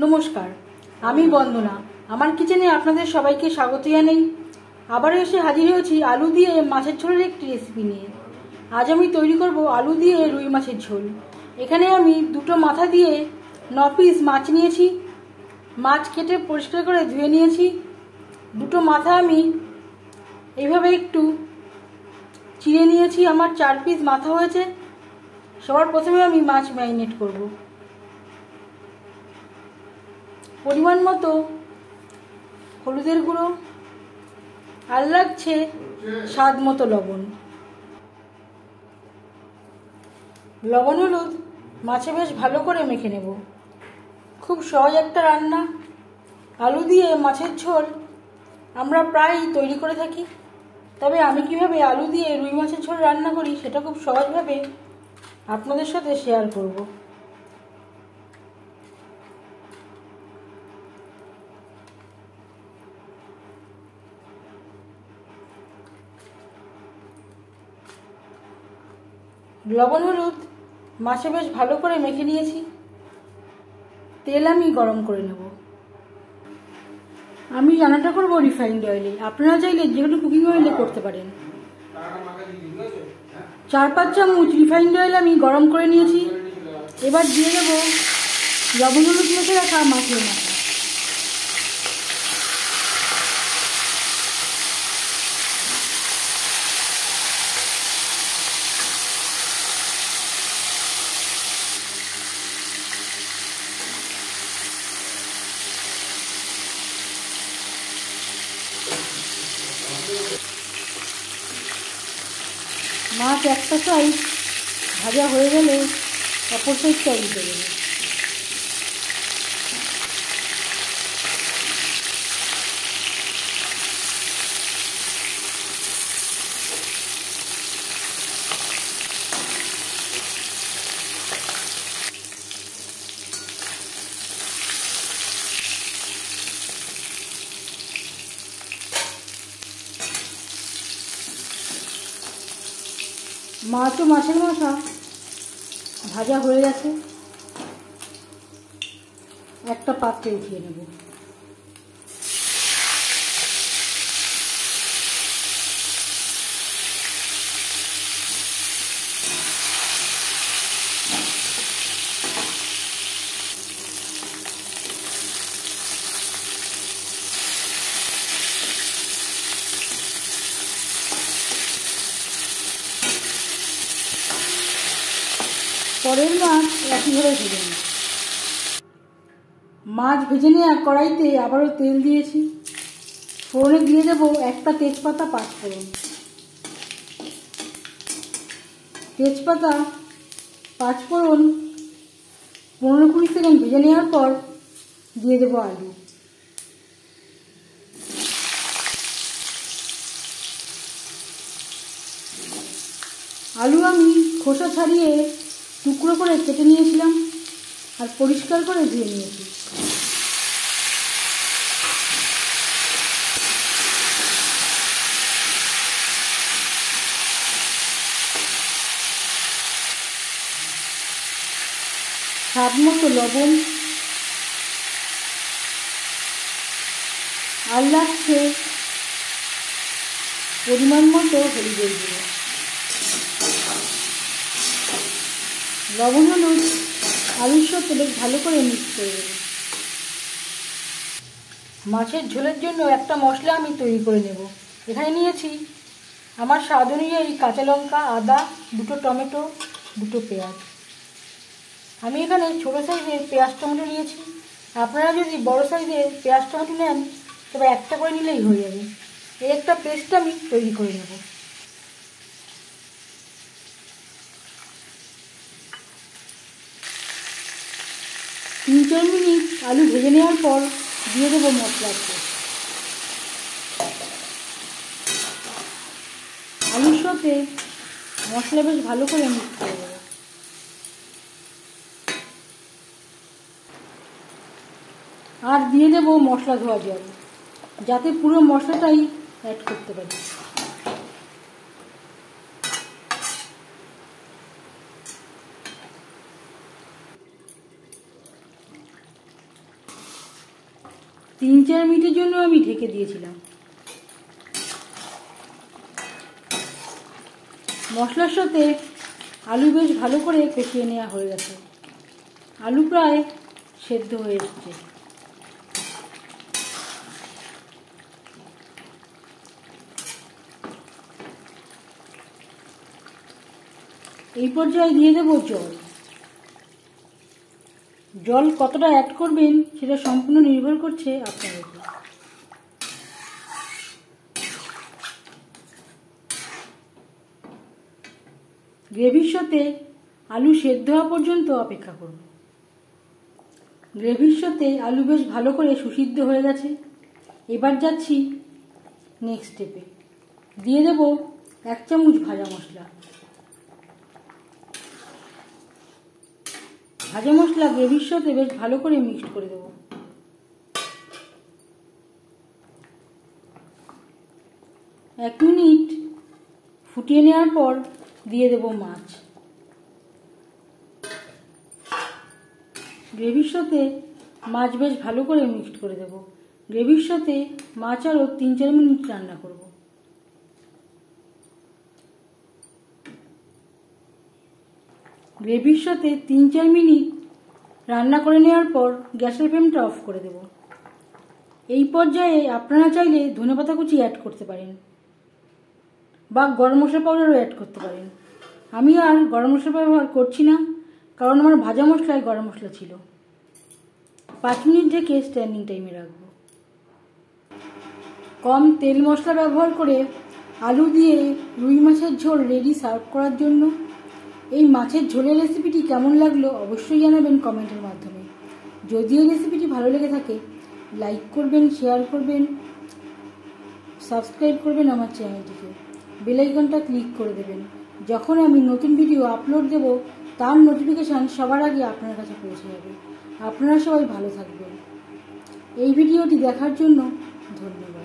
নমস্কার, আমি বন্দনা। আমার কিচেনে আপনাদের সবাইকে স্বাগত জানাই। আবারও এসে হাজির হয়েছি আলু দিয়ে মাছের ঝোলের একটি রেসিপি নিয়ে। আজ আমি তৈরি করব আলু দিয়ে রুই মাছের ঝোল। এখানে আমি দুটো মাথা দিয়ে 9 পিস মাছ নিয়েছি। মাছ কেটে পরিষ্কার করে ধুয়ে নিয়েছি। দুটো মাথা আমি এইভাবে একটু চিড়ে নিয়েছি। আমার 4 পিস মাথা হয়েছে। সবার প্রথমে আমি মাছ ম্যারিনেট করব। পরিমাণ মতো হলুদের গুঁড়ো, আর লাগছে স্বাদ মতো লবণ। লবণ হলুদ মাছে বেশ ভালো করে মেখে নেব। খুব সহজ একটা রান্না। আলু দিয়ে মাছের ঝোল আমরা প্রায়ই তৈরি করে থাকি, তবে আমি কিভাবে আলু দিয়ে রুই মাছের ঝোল রান্না করি সেটা খুব সহজভাবে আপনাদের সাথে শেয়ার করব। লবণ হলুদ মাছে বেশ ভালো করে মেখে নিয়েছি। তেল আমি গরম করে নেব। আমি রান্নাটা করব রিফাইন্ড অয়েলে। আপনারা চাইলে যে কোনো কুকিং অয়েলে করতে পারেন। 4-5 চামচ রিফাইন্ড অয়েল আমি গরম করে নিয়েছি। এবার দিয়ে দেব লবণ হলুদ মেখে রাখা মাছের মাথা। মাছ একটা সাইড ভাজা হয়ে গেলে অপর সাইডটা উল্টে দেবে। মাছ ও মাছের মাথা ভাজা হয়ে গেছে। একটা পাত্রে উঠিয়ে নেব। পরের মাছ একইভাবে ভেজে নিই। মাছ ভেজে নিয়ে কড়াইতে আবারও তেল দিয়েছি। ফোড়নে দিয়ে দেব একটা তেজপাতা, 5 ফোড়ন। তেজপাতা 5 ফোড়ন 15-20 সেকেন্ড ভেজে নেওয়ার পর দিয়ে দেব আলু। আলু আমি খোসা ছাড়িয়ে টুকরো করে কেটে নিয়েছিলাম আর পরিষ্কার করে ধুয়ে নিয়েছি। স্বাদ মতো লবণ, আর লাগছে পরিমাণ মতো হলুদের গুঁড়ো। লবণ হলুদ আলুর সাথে বেশ ভালো করে মিক্স করে দেব। মাছের ঝোলের জন্য একটা মশলা আমি তৈরি করে নেব। এখানে নিয়েছি আমার স্বাদ অনুযায়ী কাঁচা লঙ্কা, আদা, 2টো টমেটো, 2টো পেঁয়াজ। আমি এখানে ছোটো সাইজের পেঁয়াজ টমেটো নিয়েছি। আপনারা যদি বড় সাইজের পেঁয়াজ টমেটো নেন তবে একটা করে নিলেই হয়ে যাবে। এই একটা পেস্ট আমি তৈরি করে নেব। তিন 4 মিনিট আলু ভেজে নেওয়ার পর দিয়ে দেবো মশলাতে। আলুর সাথে মশলা বেশ ভালো করে মিক্স করে দেবো। আর দিয়ে দেবো মশলা ধোয়া জল, যাতে পুরো মশলাটাই অ্যাড করতে পারি। 3-4 মিনিটের জন্য আমি ঢেকে দিয়েছিলাম। মশলার সাথে আলু বেশ ভালো করে কষিয়ে নেওয়া হয়ে গেছে। আলু প্রায় সেদ্ধ হয়ে এসছে। এই পর্যায়ে দিয়ে দেব জল। জল কতটা অ্যাড করবেন সেটা সম্পূর্ণ নির্ভর করছে আপনার উপর। গ্রেভির সাথে আলু সেদ্ধ হওয়া পর্যন্ত অপেক্ষা করব। গ্রেভির সাথে আলু বেশ ভালো করে সুসিদ্ধ হয়ে গেছে। এবার যাচ্ছি নেক্সট স্টেপে। দিয়ে দেব 1 চামচ ভাজা মশলা। ভাজা মশলা গ্রেভির সাথে বেশ ভালো করে মিক্সড করে দেব। এক মিনিট ফুটিয়ে নেওয়ার পর দিয়ে দেব মাছ। গ্রেভির সাথে মাছ বেশ ভালো করে মিক্সড করে দেব। গ্রেভির সাথে মাছ আরও 3-4 মিনিট রান্না করব। গ্রেভির সাথে 3-4 মিনিট রান্না করে নেওয়ার পর গ্যাসের ফ্লেমটা অফ করে দেব। এই পর্যায়ে আপনারা চাইলে ধনেপাতা কুচি অ্যাড করতে পারেন বা গরম মশলা পাউডারও অ্যাড করতে পারেন। আমি আর গরম মশলা ব্যবহার করছি না, কারণ আমার ভাজা মশলায় গরম মশলা ছিল। 5 মিনিট ঢেকে স্ট্যান্ডিং টাইমে রাখব। কম তেল মশলা ব্যবহার করে আলু দিয়ে রুই মাছের ঝোল রেডি সার্ভ করার জন্য। এই মাছের ঝোলের রেসিপিটি কেমন লাগলো অবশ্যই জানাবেন কমেন্টের মাধ্যমে। যদি এই রেসিপিটি ভালো লেগে থাকে লাইক করবেন, শেয়ার করবেন, সাবস্ক্রাইব করবেন আমার চ্যানেলটিকে। বেল আইকনটা ক্লিক করে দেবেন। যখন আমি নতুন ভিডিও আপলোড দেব তার নোটিফিকেশান সবার আগে আপনার কাছে পৌঁছে যাবে। আপনারা সবাই ভালো থাকবেন। এই ভিডিওটি দেখার জন্য ধন্যবাদ।